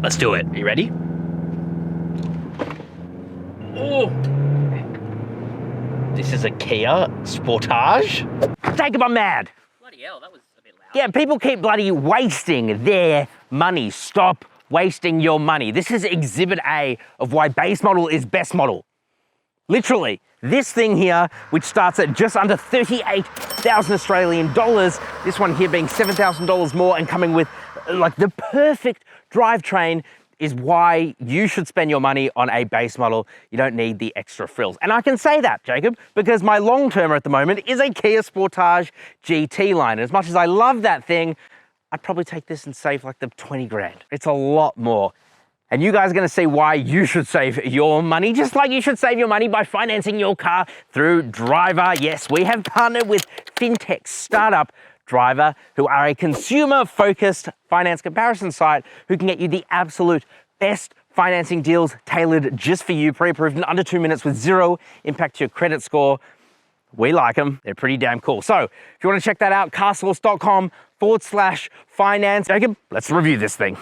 Let's do it. Are you ready? Oh! This is a Kia Sportage. Jacob, I'm mad. Bloody hell, that was a bit loud. Yeah, people keep bloody wasting their money. Stop wasting your money. This is exhibit A of why base model is best model. Literally, this thing here, which starts at just under 38,000 Australian dollars, this one here being $7,000 more and coming with like the perfect drivetrain, is why you should spend your money on a base model. You don't need the extra frills. And I can say that, Jacob, because my long-termer at the moment is a Kia Sportage GT line. As much as I love that thing, I'd probably take this and save like the 20 grand. It's a lot more. And you guys are gonna see why you should save your money, just like you should save your money by financing your car through Driver. Yes, we have partnered with fintech startup Driver, who are a consumer-focused finance comparison site who can get you the absolute best financing deals tailored just for you, pre-approved in under 2 minutes with zero impact to your credit score. We like them. They're pretty damn cool. So if you want to check that out, carsauce.com/finance. Jacob, let's review this thing.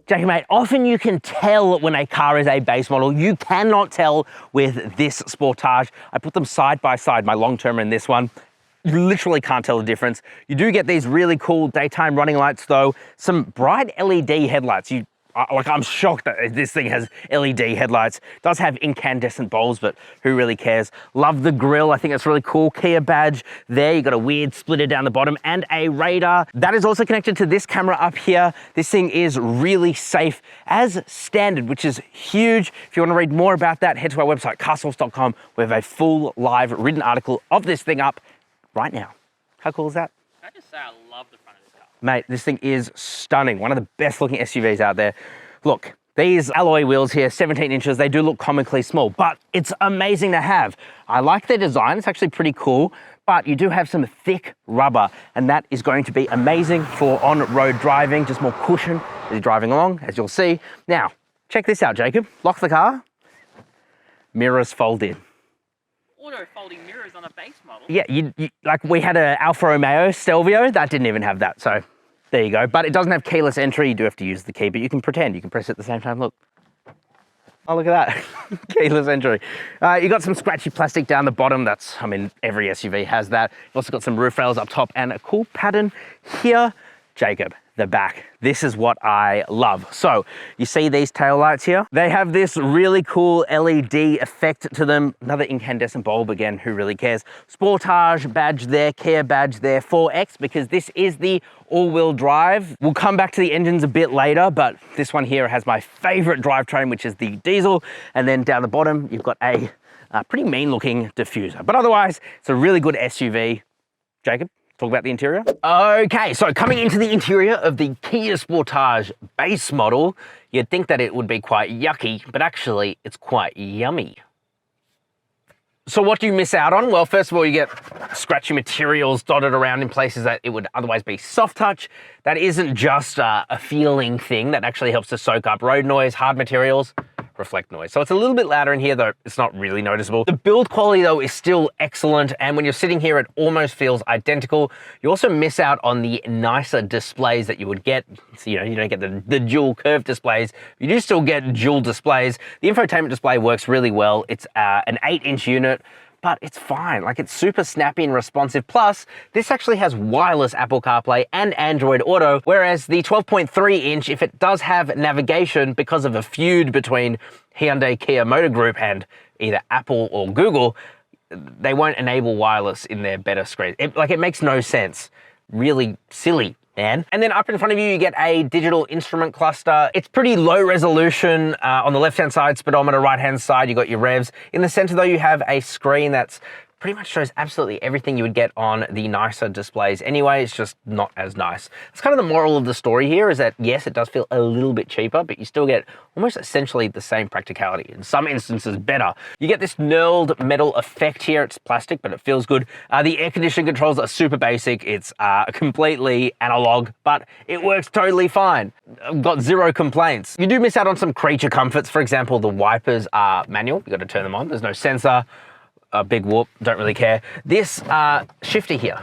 Jacob, mate, often you can tell when a car is a base model. You cannot tell with this Sportage. I put them side by side, my long-term and this one. You literally can't tell the difference. You do get these really cool daytime running lights though, some bright LED headlights. I'm shocked that this thing has LED headlights. It does have incandescent bulbs, but who really cares? Love the grille. I think it's really cool. Kia badge there. You got a weird splitter down the bottom and a radar. That is also connected to this camera up here. This thing is really safe as standard, which is huge. If you want to read more about that, head to our website, carsauce.com. We have a full live written article of this thing up right now. How cool is that? Can I just say I love the front of this car? Mate, this thing is stunning. One of the best looking SUVs out there. Look, these alloy wheels here, 17 inches, they do look comically small, but it's amazing to have. I like their design, it's actually pretty cool, but you do have some thick rubber, and that is going to be amazing for on-road driving, just more cushion as you're driving along, as you'll see. Now, check this out, Jacob. Lock the car, mirrors fold in. Auto-folding mirrors on a base model? Yeah, like we had an Alfa Romeo Stelvio, that didn't even have that, so there you go. But it doesn't have keyless entry. You do have to use the key, but you can pretend. You can press it at the same time. Look. Oh, look at that. Keyless entry. You got some scratchy plastic down the bottom. I mean, every SUV has that. You've also got some roof rails up top and a cool pattern here. Jacob, the back. This is what I love. So you see these tail lights here? They have this really cool LED effect to them. Another incandescent bulb again, who really cares? Sportage badge there, Kia badge there, 4X, because this is the all-wheel drive. We'll come back to the engines a bit later, but this one here has my favorite drivetrain, which is the diesel. And then down the bottom, you've got a pretty mean looking diffuser. But otherwise, it's a really good SUV. Jacob? Talk about the interior. Okay, so coming into the interior of the Kia Sportage base model, you'd think that it would be quite yucky, but actually it's quite yummy. So what do you miss out on? Well, first of all, you get scratchy materials dotted around in places that it would otherwise be soft touch. That isn't just a feeling thing. That actually helps to soak up road noise, hard materials, reflect noise. So it's a little bit louder in here, though it's not really noticeable. The build quality, though, is still excellent. And when you're sitting here, it almost feels identical. You also miss out on the nicer displays that you would get. So, you don't get the dual curved displays. You do still get dual displays. The infotainment display works really well. It's an 8-inch unit, but it's fine. Like, it's super snappy and responsive. Plus, this actually has wireless Apple CarPlay and Android Auto, whereas the 12.3 inch, if it does have navigation because of a feud between Hyundai Kia Motor Group and either Apple or Google, they won't enable wireless in their better screens. It makes no sense. Really silly, man. And then up in front of you, you get a digital instrument cluster. It's pretty low resolution. On the left-hand side, speedometer, right-hand side, you got your revs. In the center, though, you have a screen that's pretty much shows absolutely everything you would get on the nicer displays anyway. It's just not as nice. It's kind of the moral of the story here, is that yes, it does feel a little bit cheaper, but you still get almost essentially the same practicality. In some instances, better. You get this knurled metal effect here. It's plastic, but it feels good. The air conditioning controls are super basic. It's completely analog, but it works totally fine. I've got zero complaints. You do miss out on some creature comforts. For example, the wipers are manual. You got to turn them on. There's no sensor. A big whoop, don't really care. This shifter here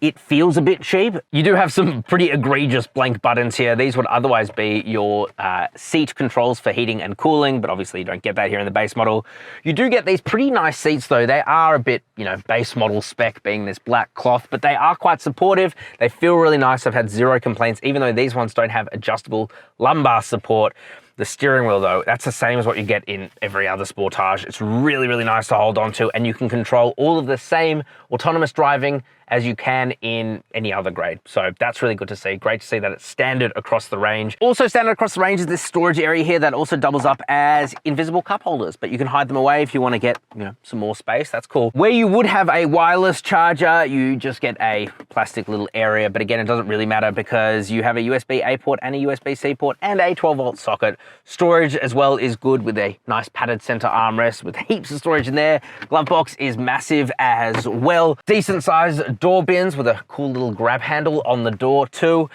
it feels a bit cheap. You do have some pretty egregious blank buttons here. These would otherwise be your seat controls for heating and cooling, but obviously you don't get that here in the base model. You do get these pretty nice seats though. They are a bit, you know, base model spec being this black cloth, but they are quite supportive. They feel really nice. I've had zero complaints, even though these ones don't have adjustable lumbar support. The steering wheel though, that's the same as what you get in every other Sportage. It's really, really nice to hold on to, and you can control all of the same autonomous driving as you can in any other grade. So that's really good to see. Great to see that it's standard across the range. Also standard across the range is this storage area here that also doubles up as invisible cup holders, but you can hide them away if you want to get, you know, some more space. That's cool. Where you would have a wireless charger, you just get a plastic little area, but again, it doesn't really matter because you have a USB-A port and a USB-C port and a 12-volt socket. Storage as well is good with a nice padded center armrest with heaps of storage in there. Glove box is massive as well. Decent size door bins with a cool little grab handle on the door too.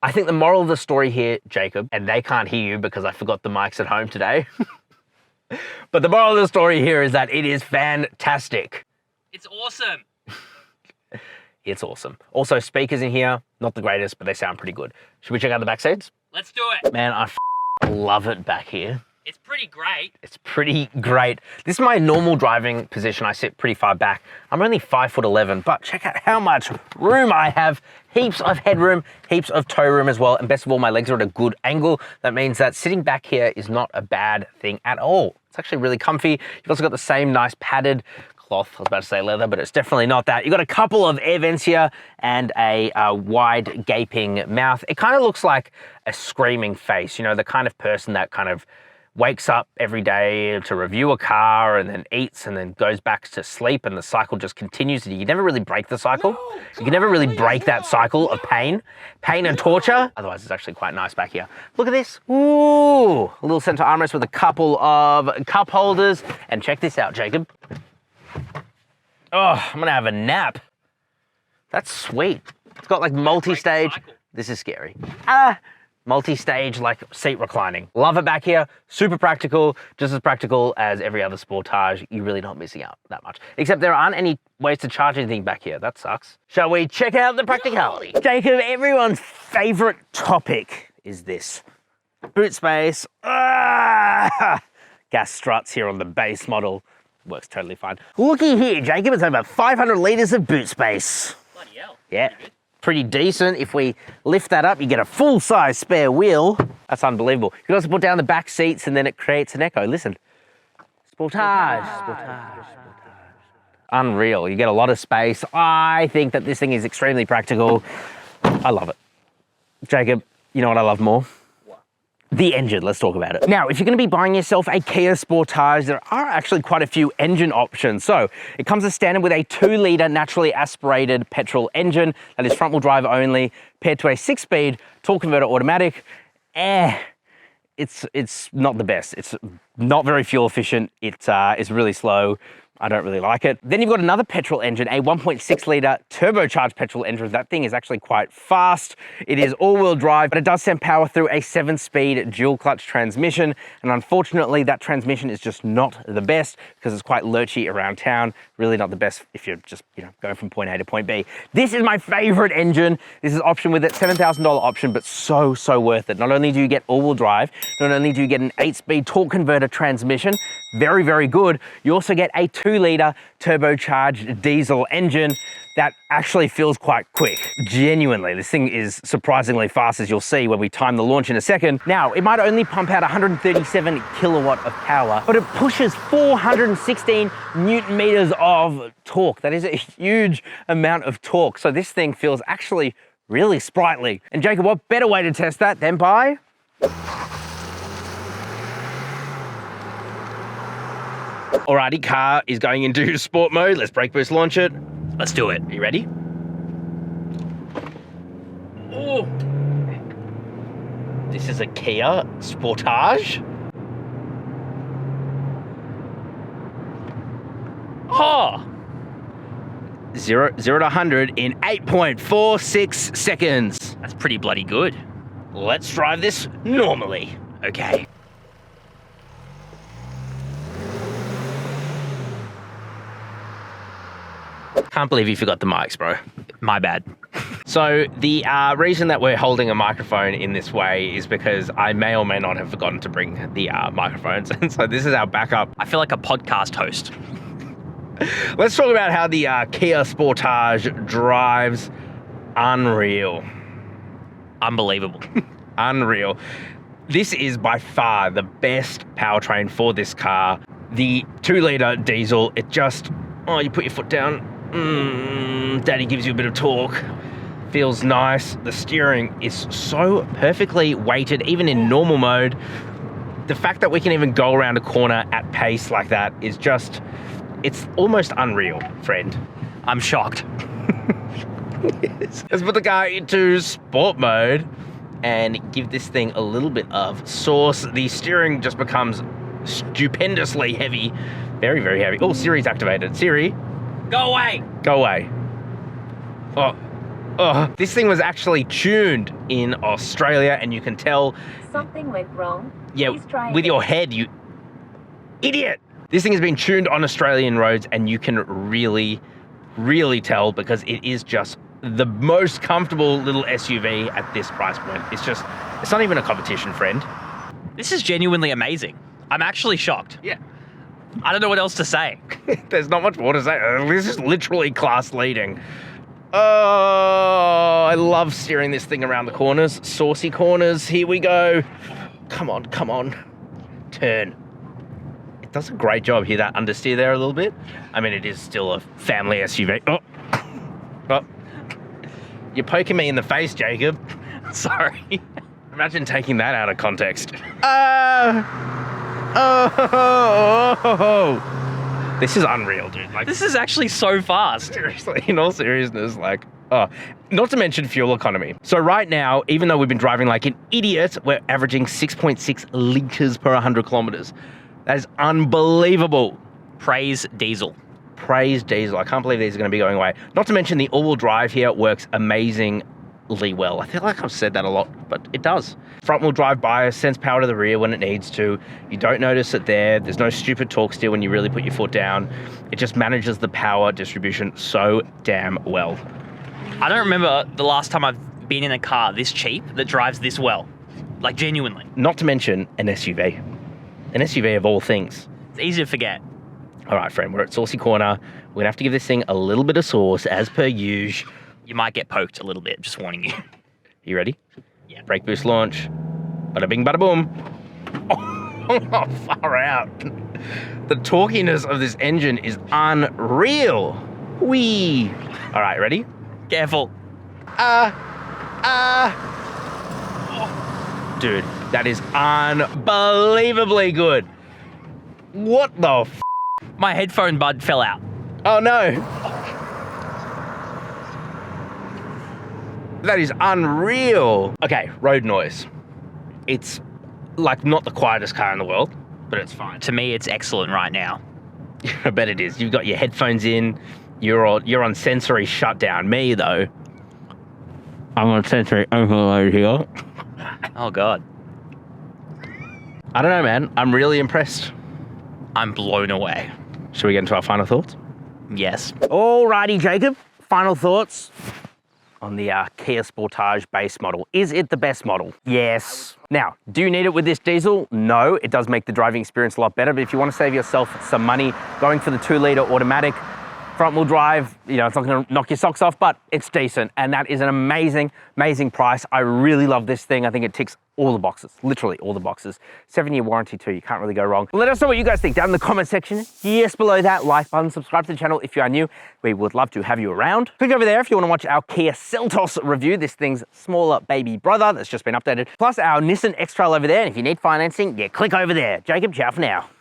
I think the moral of the story here, Jacob, and they can't hear you because I forgot the mics at home today, but the moral of the story here is that it is fantastic. It's awesome. It's awesome. Also, speakers in here, not the greatest, but they sound pretty good. Should we check out the back seats? Let's do it. Man, I love it back here. It's pretty great. It's pretty great. This is my normal driving position. I sit pretty far back. I'm only 5'11", but check out how much room I have. Heaps of headroom, heaps of toe room as well. And best of all, my legs are at a good angle. That means that sitting back here is not a bad thing at all. It's actually really comfy. You've also got the same nice padded cloth. I was about to say leather, but it's definitely not that. You've got a couple of air vents here and a wide gaping mouth. It kind of looks like a screaming face, you know, the kind of person that kind of wakes up every day to review a car and then eats and then goes back to sleep, and the cycle just continues. You can never really break the cycle. You can never really break that cycle of pain and torture. Otherwise, it's actually quite nice back here. Look at this. Ooh, a little center armrest with a couple of cup holders. And check this out, Jacob. Oh, I'm gonna have a nap. That's sweet. It's got like multi-stage. This is scary. Multi-stage like seat reclining. Love it back here. Super practical, just as practical as every other Sportage. You're really not missing out that much. Except there aren't any ways to charge anything back here. That sucks. Shall we check out the practicality? Jacob, everyone's favorite topic is this. Boot space. Gas struts here on the base model. Works totally fine. Looky here, Jacob, it's over 500 litres of boot space. Bloody hell. Yeah. Pretty decent. If we lift that up, you get a full-size spare wheel. That's unbelievable. You can also put down the back seats and then it creates an echo. Listen. Sportage. Sportage. Unreal. You get a lot of space. I think that this thing is extremely practical. I love it. Jacob, you know what I love more? The engine. Let's talk about it. Now, if you're going to be buying yourself a Kia Sportage, there are actually quite a few engine options. So it comes as standard with a 2-litre naturally aspirated petrol engine that is front-wheel drive only, paired to a 6-speed torque converter automatic. It's not the best. It's not very fuel efficient. It's really slow. I don't really like it. Then you've got another petrol engine, a 1.6-litre turbocharged petrol engine. That thing is actually quite fast. It is all-wheel drive, but it does send power through a 7-speed dual-clutch transmission. And unfortunately, that transmission is just not the best because it's quite lurchy around town. Really not the best if you're just, you know, going from point A to point B. This is my favorite engine. This is option with it, $7,000 option, but so worth it. Not only do you get all-wheel drive, not only do you get an 8-speed torque converter transmission, very good, you also get a 2-litre turbocharged diesel engine that actually feels quite quick. Genuinely, this thing is surprisingly fast, as you'll see when we time the launch in a second. Now, it might only pump out 137 kilowatt of power, but it pushes 416 Newton meters of torque. That is a huge amount of torque. So this thing feels actually really sprightly. And Jacob, what better way to test that than by... Alrighty, car is going into sport mode. Let's brake boost launch it. Let's do it. Are you ready? Oh, this is a Kia Sportage. Oh, 0 to 100 in 8.46 seconds. That's pretty bloody good. Let's drive this normally. Okay. Can't believe you forgot the mics, bro. My bad. So the reason that we're holding a microphone in this way is because I may or may not have forgotten to bring the microphones. And so this is our backup. I feel like a podcast host. Let's talk about how the Kia Sportage drives. Unreal. Unbelievable. Unreal. This is by far the best powertrain for this car. The 2-litre diesel, it just, oh, you put your foot down, daddy gives you a bit of torque. Feels nice. The steering is so perfectly weighted, even in normal mode. The fact that we can even go around a corner at pace like that is just, it's almost unreal, friend. I'm shocked. Yes. Let's put the car into sport mode and give this thing a little bit of sauce. The steering just becomes stupendously heavy. Very, very heavy. Oh, Siri's activated. Siri. Go away. Go away. Oh, this thing was actually tuned in Australia, and you can tell. Something went wrong. Yeah, Please try with again. your head, you idiot. This thing has been tuned on Australian roads, and you can really, really tell because it is just the most comfortable little SUV at this price point. It's not even a competition, friend. This is genuinely amazing. I'm actually shocked. Yeah. I don't know what else to say. There's not much more to say. This is literally class leading. Oh, I love steering this thing around the corners. Saucy corners. Here we go. Come on, come on. Turn. It does a great job. Hear that understeer there a little bit? I mean, it is still a family SUV. Oh. You're poking me in the face, Jacob. Sorry. Imagine taking that out of context. This is unreal, dude. Like, This is actually so fast. seriously, in all seriousness, like, not to mention fuel economy. So right now, even though we've been driving like an idiot, we're averaging 6.6 litres per 100 kilometers. That is unbelievable. Praise diesel. Praise diesel. I can't believe these are going to be going away. Not to mention the all-wheel drive here works amazingly well. I feel like I've said that a lot, but it does. Front-wheel drive bias sends power to the rear when it needs to. You don't notice it there. There's no stupid torque steer when you really put your foot down. It just manages the power distribution so damn well. I don't remember the last time I've been in a car this cheap that drives this well. Like, genuinely. Not to mention an SUV. An SUV of all things. It's easy to forget. All right, friend, we're at Saucy Corner. We're going to have to give this thing a little bit of sauce, as per usual. You might get poked a little bit, just warning you. You ready? Yeah. Brake boost launch. Bada bing, bada boom. Oh, far out. The torquiness of this engine is unreal. Whee. All right, ready? Careful. Dude, that is unbelievably good. What the f? My headphone bud fell out. Oh no. That is unreal. Okay, road noise. It's like not the quietest car in the world, but it's fine. To me, it's excellent right now. I bet it is. You've got your headphones in. You're on sensory shutdown. Me though, I'm on sensory overload here. Oh, God. I don't know, man. I'm really impressed. I'm blown away. Should we get into our final thoughts? Yes. Alrighty, Jacob. Final thoughts on the Kia Sportage base model. Is it the best model? Yes. Now, do you need it with this diesel? No, it does make the driving experience a lot better, but if you want to save yourself some money, going for the 2-litre automatic, front-wheel drive, you know, it's not going to knock your socks off, but it's decent, and that is an amazing, amazing price. I really love this thing. I think it ticks all the boxes, literally all the boxes. 7-year warranty too, you can't really go wrong. Let us know what you guys think down in the comment section. Yes, below that, like button, subscribe to the channel if you are new. We would love to have you around. Click over there if you want to watch our Kia Seltos review, this thing's smaller baby brother that's just been updated. Plus our Nissan X-Trail over there, and if you need financing, yeah, click over there. Jacob, ciao for now.